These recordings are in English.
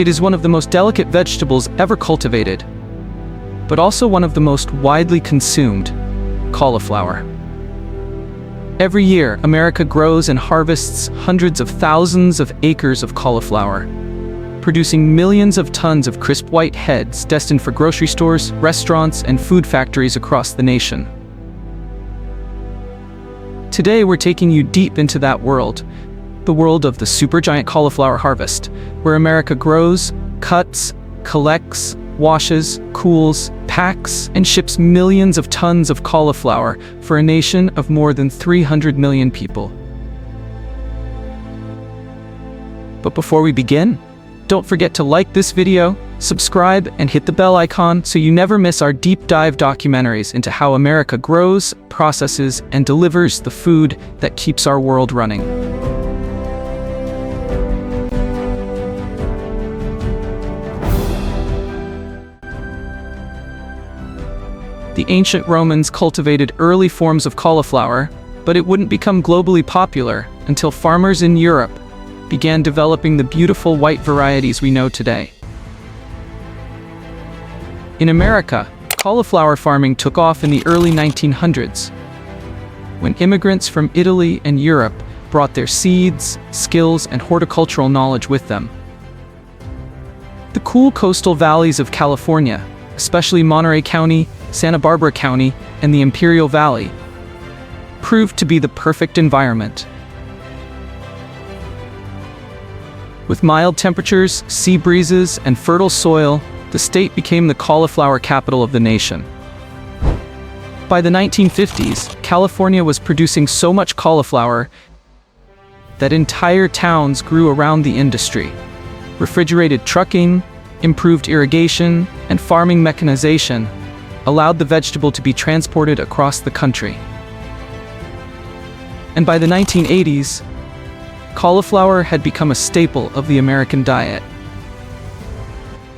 It is one of the most delicate vegetables ever cultivated, but also one of the most widely consumed: cauliflower. Every year, America grows and harvests hundreds of thousands of acres of cauliflower, producing millions of tons of crisp white heads destined for grocery stores, restaurants, and food factories across the nation. Today, we're taking you deep into that world, the world of the supergiant cauliflower harvest, where America grows, cuts, collects, washes, cools, packs, and ships millions of tons of cauliflower for a nation of more than 300 million people. But before we begin, don't forget to like this video, subscribe, and hit the bell icon so you never miss our deep dive documentaries into how America grows, processes, and delivers the food that keeps our world running. The ancient Romans cultivated early forms of cauliflower, but it wouldn't become globally popular until farmers in Europe began developing the beautiful white varieties we know today. In America, cauliflower farming took off in the early 1900s, when immigrants from Italy and Europe brought their seeds, skills, and horticultural knowledge with them. The cool coastal valleys of California, especially Monterey County, Santa Barbara County, and the Imperial Valley, proved to be the perfect environment. With mild temperatures, sea breezes, and fertile soil, the state became the cauliflower capital of the nation. By the 1950s, California was producing so much cauliflower that entire towns grew around the industry. Refrigerated trucking, improved irrigation, and farming mechanization allowed the vegetable to be transported across the country. And by the 1980s, cauliflower had become a staple of the American diet.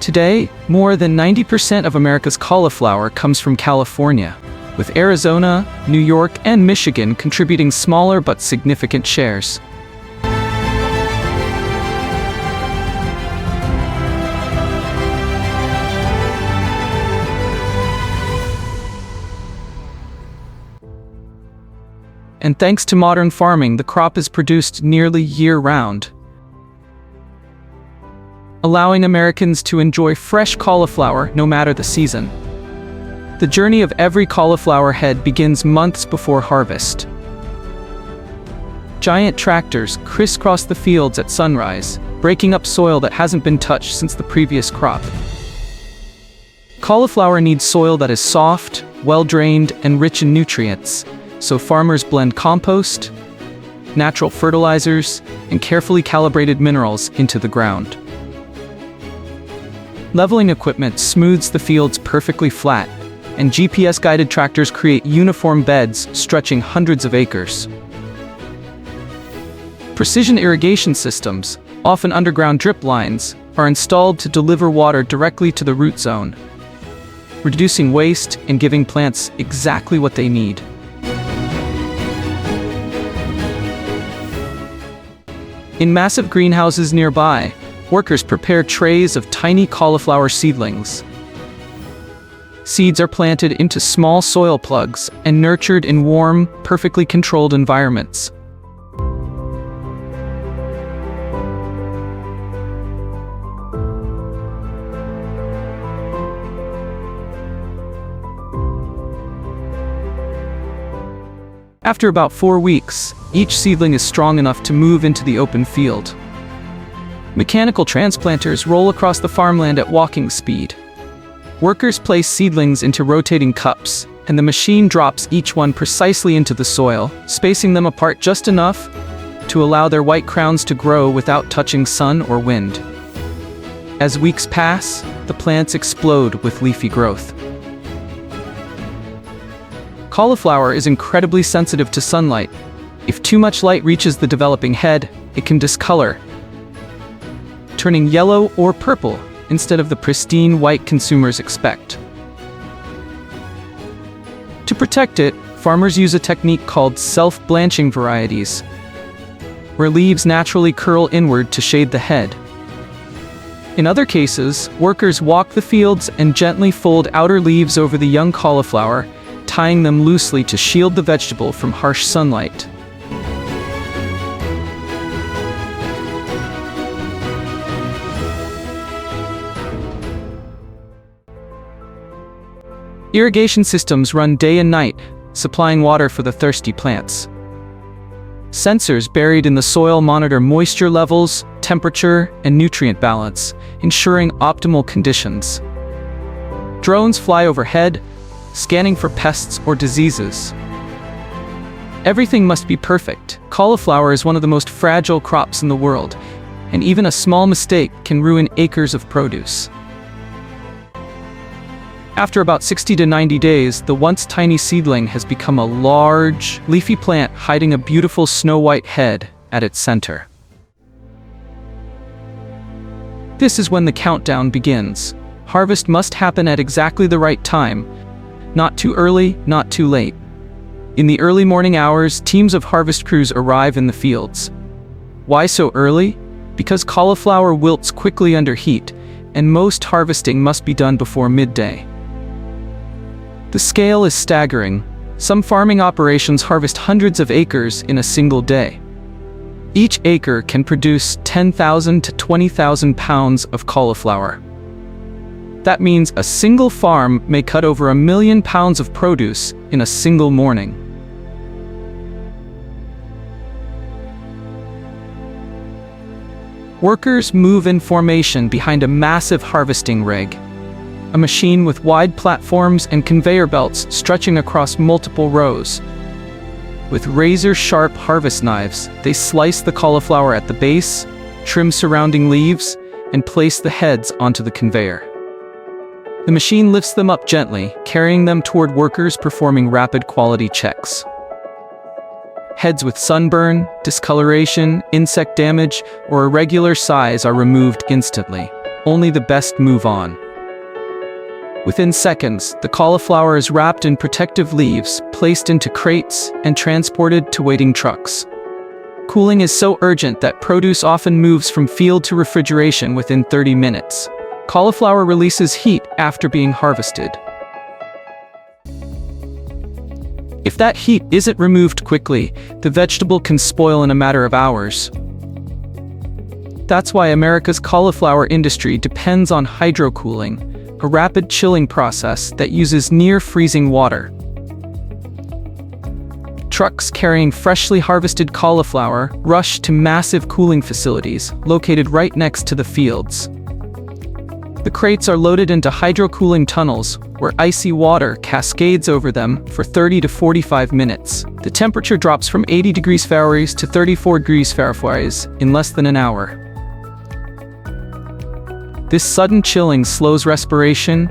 Today, more than 90% of America's cauliflower comes from California, with Arizona, New York, and Michigan contributing smaller but significant shares. And thanks to modern farming, the crop is produced nearly year-round, allowing Americans to enjoy fresh cauliflower no matter the season. The journey of every cauliflower head begins months before harvest. Giant tractors crisscross the fields at sunrise, breaking up soil that hasn't been touched since the previous crop. Cauliflower needs soil that is soft, well-drained, and rich in nutrients, so farmers blend compost, natural fertilizers, and carefully calibrated minerals into the ground. Leveling equipment smooths the fields perfectly flat, and GPS-guided tractors create uniform beds stretching hundreds of acres. Precision irrigation systems, often underground drip lines, are installed to deliver water directly to the root zone, reducing waste and giving plants exactly what they need. In massive greenhouses nearby, workers prepare trays of tiny cauliflower seedlings. Seeds are planted into small soil plugs and nurtured in warm, perfectly controlled environments. After about 4 weeks, each seedling is strong enough to move into the open field. Mechanical transplanters roll across the farmland at walking speed. Workers place seedlings into rotating cups, and the machine drops each one precisely into the soil, spacing them apart just enough to allow their white crowns to grow without touching sun or wind. As weeks pass, the plants explode with leafy growth. Cauliflower is incredibly sensitive to sunlight. If too much light reaches the developing head, it can discolor, turning yellow or purple instead of the pristine white consumers expect. To protect it, farmers use a technique called self-blanching varieties, where leaves naturally curl inward to shade the head. In other cases, workers walk the fields and gently fold outer leaves over the young cauliflower, tying them loosely to shield the vegetable from harsh sunlight. Irrigation systems run day and night, supplying water for the thirsty plants. Sensors buried in the soil monitor moisture levels, temperature, and nutrient balance, ensuring optimal conditions. Drones fly overhead, scanning for pests or diseases. Everything must be perfect. Cauliflower is one of the most fragile crops in the world, and even a small mistake can ruin acres of produce. After about 60 to 90 days, the once tiny seedling has become a large, leafy plant hiding a beautiful snow-white head at its center. This is when the countdown begins. Harvest must happen at exactly the right time. Not too early, not too late. In the early morning hours, teams of harvest crews arrive in the fields. Why so early? Because cauliflower wilts quickly under heat, and most harvesting must be done before midday. The scale is staggering. Some farming operations harvest hundreds of acres in a single day. Each acre can produce 10,000 to 20,000 pounds of cauliflower. That means a single farm may cut over 1 million pounds of produce in a single morning. Workers move in formation behind a massive harvesting rig, a machine with wide platforms and conveyor belts stretching across multiple rows. With razor-sharp harvest knives, they slice the cauliflower at the base, trim surrounding leaves, and place the heads onto the conveyor. The machine lifts them up gently, carrying them toward workers performing rapid quality checks. Heads with sunburn, discoloration, insect damage, or irregular size are removed instantly. Only the best move on. Within seconds, the cauliflower is wrapped in protective leaves, placed into crates, and transported to waiting trucks. Cooling is so urgent that produce often moves from field to refrigeration within 30 minutes. Cauliflower releases heat after being harvested. If that heat isn't removed quickly, the vegetable can spoil in a matter of hours. That's why America's cauliflower industry depends on hydrocooling, a rapid chilling process that uses near-freezing water. Trucks carrying freshly harvested cauliflower rush to massive cooling facilities located right next to the fields. The crates are loaded into hydrocooling tunnels where icy water cascades over them for 30 to 45 minutes. The temperature drops from 80 degrees Fahrenheit to 34 degrees Fahrenheit in less than an hour. This sudden chilling slows respiration,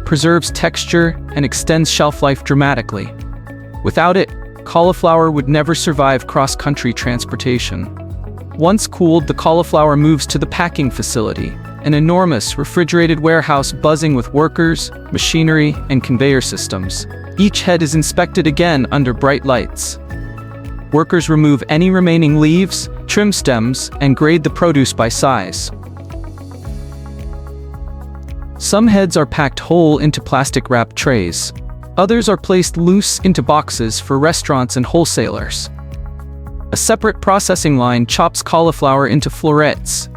preserves texture, and extends shelf life dramatically. Without it, cauliflower would never survive cross-country transportation. Once cooled, the cauliflower moves to the packing facility, an enormous refrigerated warehouse buzzing with workers, machinery, and conveyor systems. Each head is inspected again under bright lights. Workers remove any remaining leaves, trim stems, and grade the produce by size. Some heads are packed whole into plastic-wrapped trays. Others are placed loose into boxes for restaurants and wholesalers. A separate processing line chops cauliflower into florets.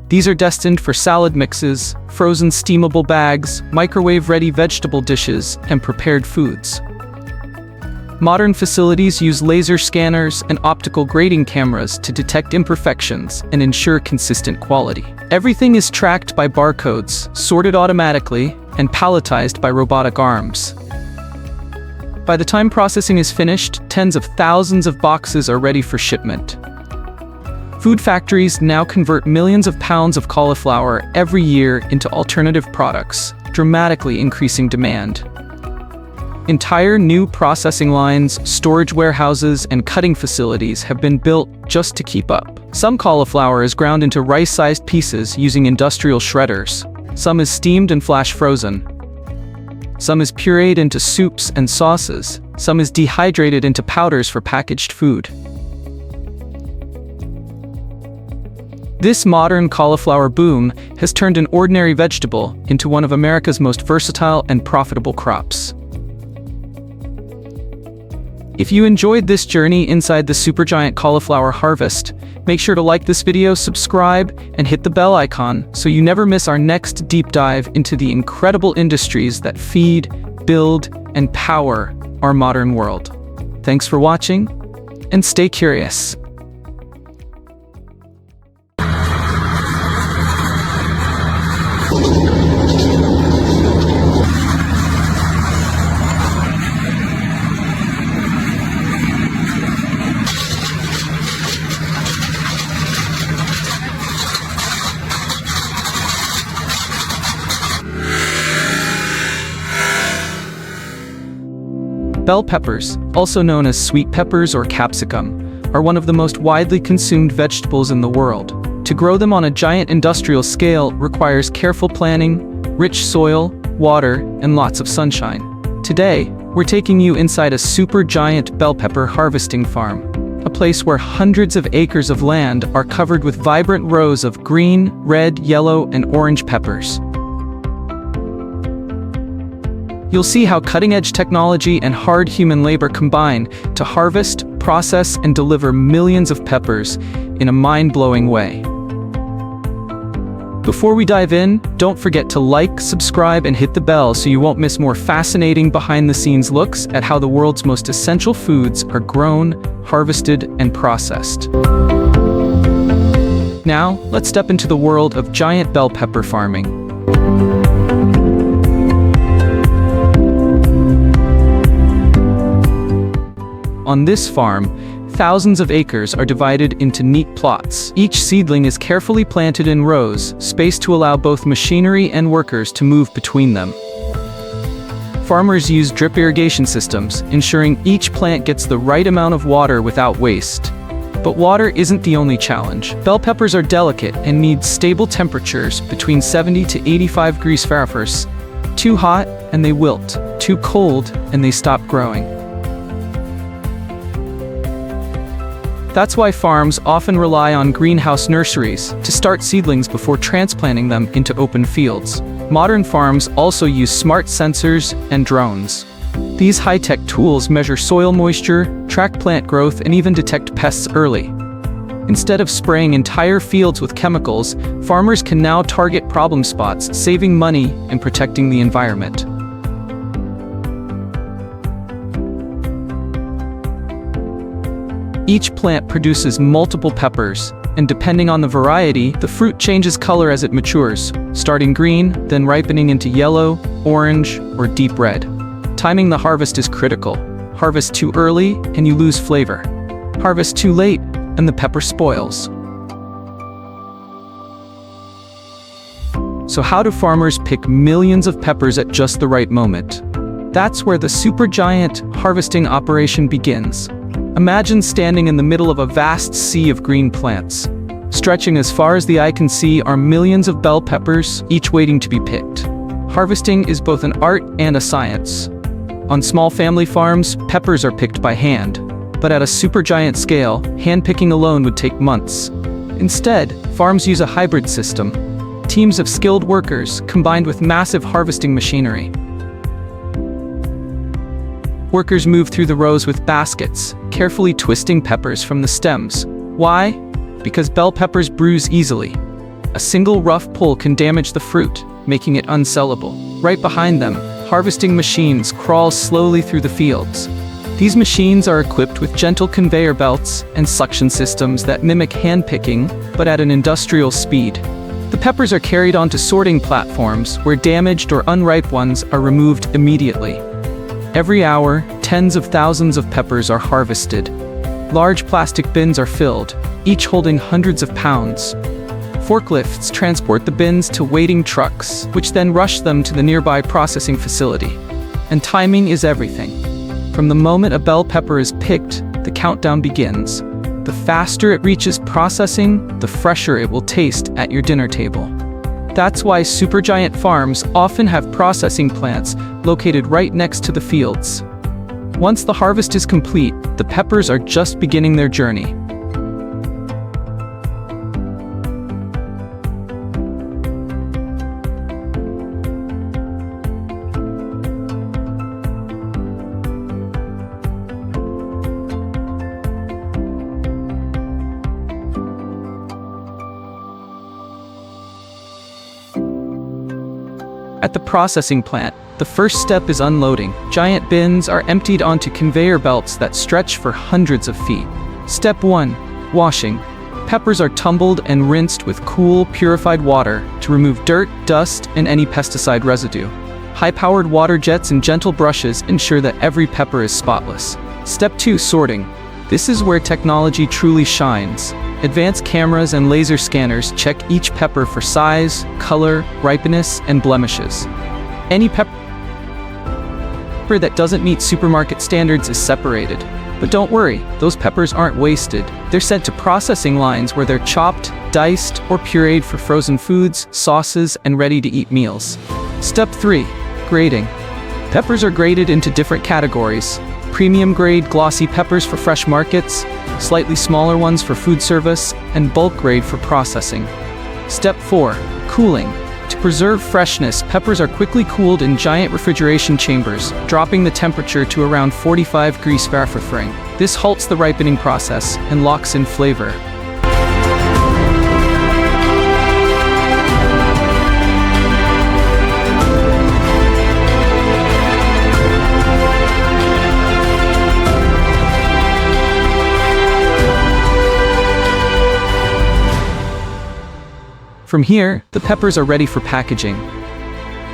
These are destined for salad mixes, frozen steamable bags, microwave-ready vegetable dishes, and prepared foods. Modern facilities use laser scanners and optical grading cameras to detect imperfections and ensure consistent quality. Everything is tracked by barcodes, sorted automatically, and palletized by robotic arms. By the time processing is finished, tens of thousands of boxes are ready for shipment. Food factories now convert millions of pounds of cauliflower every year into alternative products, dramatically increasing demand. Entire new processing lines, storage warehouses, and cutting facilities have been built just to keep up. Some cauliflower is ground into rice-sized pieces using industrial shredders. Some is steamed and flash frozen. Some is pureed into soups and sauces. Some is dehydrated into powders for packaged food. This modern cauliflower boom has turned an ordinary vegetable into one of America's most versatile and profitable crops. If you enjoyed this journey inside the supergiant cauliflower harvest, make sure to like this video, subscribe, and hit the bell icon so you never miss our next deep dive into the incredible industries that feed, build, and power our modern world. Thanks for watching, and stay curious. Bell peppers, also known as sweet peppers or capsicum, are one of the most widely consumed vegetables in the world. To grow them on a giant industrial scale requires careful planning, rich soil, water, and lots of sunshine. Today, we're taking you inside a supergiant bell pepper harvesting farm, a place where hundreds of acres of land are covered with vibrant rows of green, red, yellow, and orange peppers. You'll see how cutting-edge technology and hard human labor combine to harvest, process, and deliver millions of peppers in a mind-blowing way. Before we dive in, don't forget to like, subscribe, and hit the bell so you won't miss more fascinating behind-the-scenes looks at how the world's most essential foods are grown, harvested, and processed. Now, let's step into the world of giant bell pepper farming. On this farm, thousands of acres are divided into neat plots. Each seedling is carefully planted in rows, spaced to allow both machinery and workers to move between them. Farmers use drip irrigation systems, ensuring each plant gets the right amount of water without waste. But water isn't the only challenge. Bell peppers are delicate and need stable temperatures between 70 to 85 degrees Fahrenheit. Too hot, and they wilt. Too cold, and they stop growing. That's why farms often rely on greenhouse nurseries to start seedlings before transplanting them into open fields. Modern farms also use smart sensors and drones. These high-tech tools measure soil moisture, track plant growth, and even detect pests early. Instead of spraying entire fields with chemicals, farmers can now target problem spots, saving money and protecting the environment. Each plant produces multiple peppers, and depending on the variety, the fruit changes color as it matures, starting green, then ripening into yellow, orange, or deep red. Timing the harvest is critical. Harvest too early, and you lose flavor. Harvest too late, and the pepper spoils. So how do farmers pick millions of peppers at just the right moment? That's where the supergiant harvesting operation begins. Imagine standing in the middle of a vast sea of green plants. Stretching as far as the eye can see are millions of bell peppers, each waiting to be picked. Harvesting is both an art and a science. On small family farms, peppers are picked by hand. But at a supergiant scale, hand-picking alone would take months. Instead, farms use a hybrid system. Teams of skilled workers combined with massive harvesting machinery. Workers move through the rows with baskets, carefully twisting peppers from the stems. Why? Because bell peppers bruise easily. A single rough pull can damage the fruit, making it unsellable. Right behind them, harvesting machines crawl slowly through the fields. These machines are equipped with gentle conveyor belts and suction systems that mimic hand-picking, but at an industrial speed. The peppers are carried onto sorting platforms where damaged or unripe ones are removed immediately. Every hour, tens of thousands of peppers are harvested. Large plastic bins are filled, each holding hundreds of pounds. Forklifts transport the bins to waiting trucks, which then rush them to the nearby processing facility. And timing is everything. From the moment a bell pepper is picked, the countdown begins. The faster it reaches processing, the fresher it will taste at your dinner table. That's why supergiant farms often have processing plants located right next to the fields. Once the harvest is complete, the peppers are just beginning their journey. At the processing plant, the first step is unloading. Giant bins are emptied onto conveyor belts that stretch for hundreds of feet. Step 1. Washing. Peppers are tumbled and rinsed with cool, purified water to remove dirt, dust, and any pesticide residue. High-powered water jets and gentle brushes ensure that every pepper is spotless. Step 2. Sorting. This is where technology truly shines. Advanced cameras and laser scanners check each pepper for size, color, ripeness, and blemishes. Any pepper that doesn't meet supermarket standards is separated. But don't worry, those peppers aren't wasted. They're sent to processing lines where they're chopped, diced, or pureed for frozen foods, sauces, and ready-to-eat meals. Step 3. Grading. Peppers are graded into different categories. Premium-grade glossy peppers for fresh markets, slightly smaller ones for food service, and bulk grade for processing. Step 4. Cooling. To preserve freshness, peppers are quickly cooled in giant refrigeration chambers, dropping the temperature to around 45 degrees Fahrenheit. This halts the ripening process and locks in flavor. From here, the peppers are ready for packaging.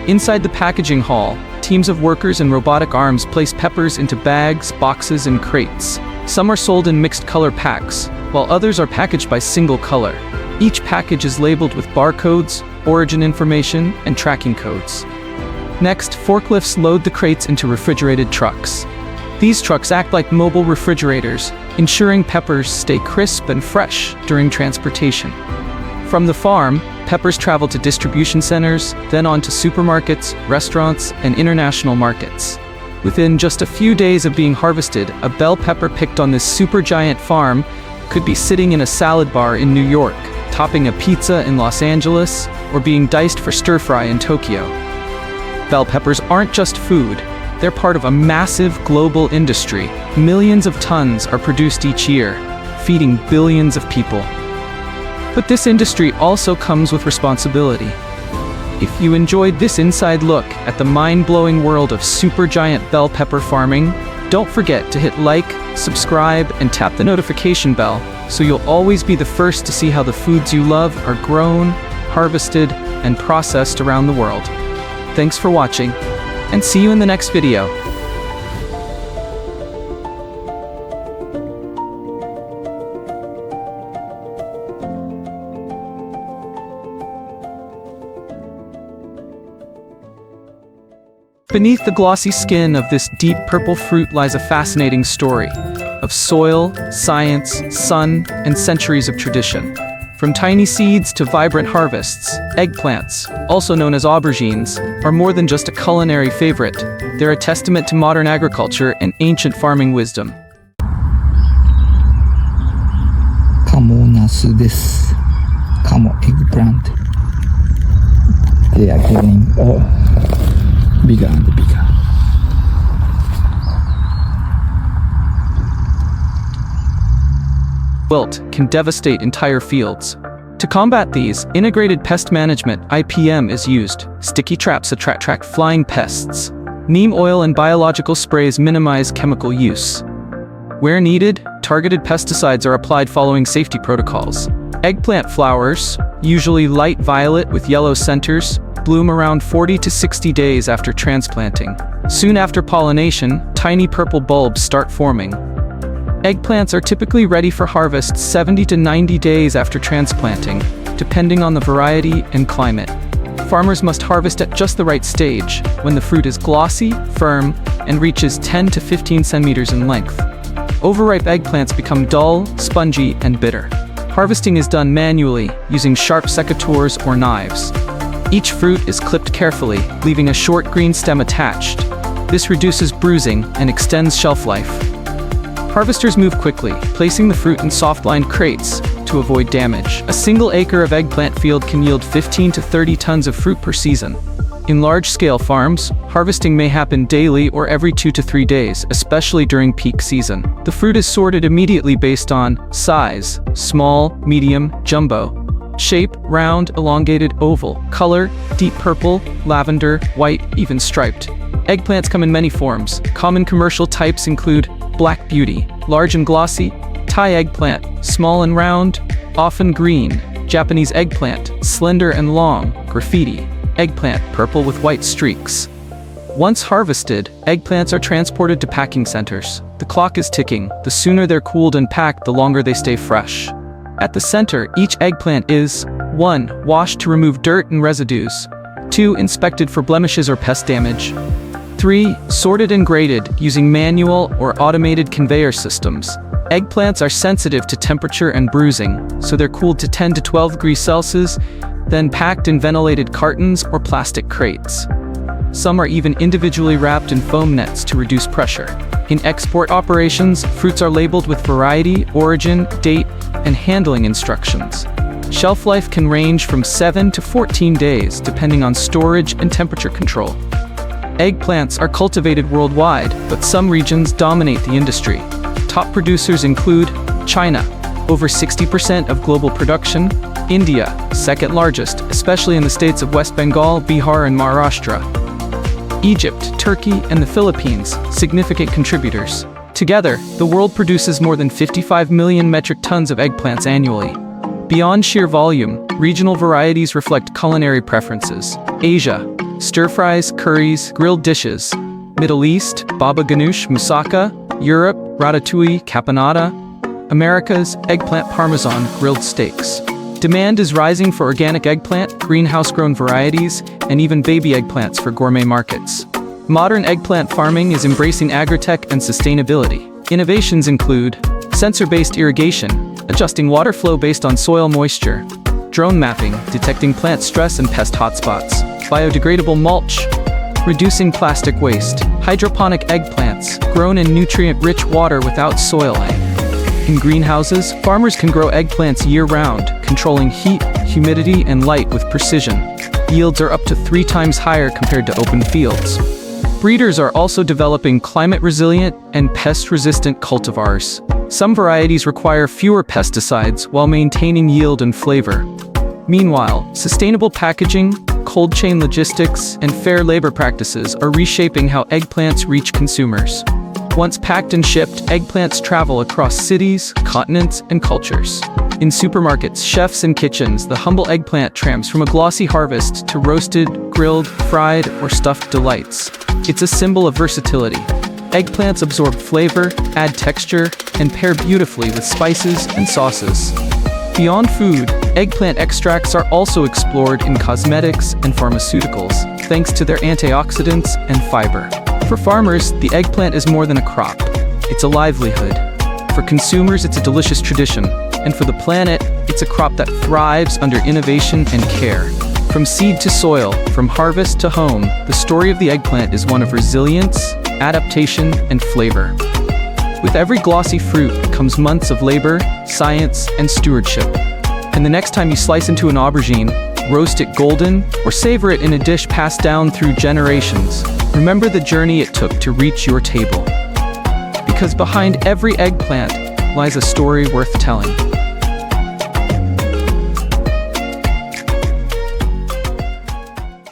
Inside the packaging hall, teams of workers and robotic arms place peppers into bags, boxes, and crates. Some are sold in mixed color packs, while others are packaged by single color. Each package is labeled with barcodes, origin information, and tracking codes. Next, forklifts load the crates into refrigerated trucks. These trucks act like mobile refrigerators, ensuring peppers stay crisp and fresh during transportation. From the farm, peppers travel to distribution centers, then on to supermarkets, restaurants, and international markets. Within just a few days of being harvested, a bell pepper picked on this supergiant farm could be sitting in a salad bar in New York, topping a pizza in Los Angeles, or being diced for stir-fry in Tokyo. Bell peppers aren't just food. They're part of a massive global industry. Millions of tons are produced each year, feeding billions of people. But this industry also comes with responsibility. If you enjoyed this inside look at the mind-blowing world of supergiant bell pepper farming, don't forget to hit like, subscribe, and tap the notification bell so you'll always be the first to see how the foods you love are grown, harvested, and processed around the world. Thanks for watching, and see you in the next video. Beneath the glossy skin of this deep purple fruit lies a fascinating story of soil, science, sun, and centuries of tradition. From tiny seeds to vibrant harvests, eggplants, also known as aubergines, are more than just a culinary favorite. They're a testament to modern agriculture and ancient farming wisdom. カモナスです。カモ eggplant. They are getting bigger and bigger. Wilt can devastate entire fields. To combat these, integrated pest management (IPM) is used. Sticky traps attract flying pests. Neem oil and biological sprays minimize chemical use. Where needed, targeted pesticides are applied following safety protocols. Eggplant flowers, usually light violet with yellow centers, bloom around 40 to 60 days after transplanting. Soon after pollination, tiny purple bulbs start forming. Eggplants are typically ready for harvest 70 to 90 days after transplanting, depending on the variety and climate. Farmers must harvest at just the right stage, when the fruit is glossy, firm, and reaches 10 to 15 centimeters in length. Overripe eggplants become dull, spongy, and bitter. Harvesting is done manually, using sharp secateurs or knives. Each fruit is clipped carefully, leaving a short green stem attached. This reduces bruising and extends shelf life. Harvesters move quickly, placing the fruit in soft-lined crates to avoid damage. A single acre of eggplant field can yield 15 to 30 tons of fruit per season. In large-scale farms, harvesting may happen daily or every 2 to 3 days, especially during peak season. The fruit is sorted immediately based on size, small, medium, jumbo, Shape, round, elongated, oval. Color, deep purple, lavender, white, even striped. Eggplants come in many forms. Common commercial types include Black Beauty, large and glossy; Thai eggplant, small and round, often green; Japanese eggplant, slender and long; Graffiti eggplant, purple with white streaks. Once harvested, eggplants are transported to packing centers. The clock is ticking. The sooner they're cooled and packed, the longer they stay fresh. At the center, each eggplant is 1. Washed to remove dirt and residues. 2. Inspected for blemishes or pest damage. 3. Sorted and graded using manual or automated conveyor systems. Eggplants are sensitive to temperature and bruising, so they're cooled to 10 to 12 degrees Celsius, then packed in ventilated cartons or plastic crates. Some are even individually wrapped in foam nets to reduce pressure. In export operations, fruits are labeled with variety, origin, date, and handling instructions. Shelf life can range from 7 to 14 days, depending on storage and temperature control. Eggplants are cultivated worldwide, but some regions dominate the industry. Top producers include China, over 60% of global production; India, second largest, especially in the states of West Bengal, Bihar, and Maharashtra; Egypt, Turkey, and the Philippines, significant contributors. Together, the world produces more than 55 million metric tons of eggplants annually. Beyond sheer volume, regional varieties reflect culinary preferences. Asia, stir-fries, curries, grilled dishes; Middle East, baba ganoush, moussaka; Europe, ratatouille, caponata; Americas, eggplant parmesan, grilled steaks. Demand is rising for organic eggplant, greenhouse-grown varieties, and even baby eggplants for gourmet markets. Modern eggplant farming is embracing agritech and sustainability. Innovations include sensor-based irrigation, adjusting water flow based on soil moisture; drone mapping, detecting plant stress and pest hotspots; biodegradable mulch, reducing plastic waste; hydroponic eggplants, grown in nutrient-rich water without soiling. In greenhouses, farmers can grow eggplants year-round, controlling heat, humidity, and light with precision. Yields are up to 3 times higher compared to open fields. Breeders are also developing climate-resilient and pest-resistant cultivars. Some varieties require fewer pesticides while maintaining yield and flavor. Meanwhile, sustainable packaging, cold chain logistics, and fair labor practices are reshaping how eggplants reach consumers. Once packed and shipped, eggplants travel across cities, continents, and cultures. In supermarkets, chefs, and kitchens, the humble eggplant trams from a glossy harvest to roasted, grilled, fried, or stuffed delights. It's a symbol of versatility. Eggplants absorb flavor, add texture, and pair beautifully with spices and sauces. Beyond food, eggplant extracts are also explored in cosmetics and pharmaceuticals, thanks to their antioxidants and fiber. For farmers, the eggplant is more than a crop. It's a livelihood. For consumers, it's a delicious tradition. And for the planet, it's a crop that thrives under innovation and care. From seed to soil, from harvest to home, the story of the eggplant is one of resilience, adaptation, and flavor. With every glossy fruit comes months of labor, science, and stewardship. And the next time you slice into an aubergine, roast it golden, or savor it in a dish passed down through generations, remember the journey it took to reach your table. Because behind every eggplant lies a story worth telling.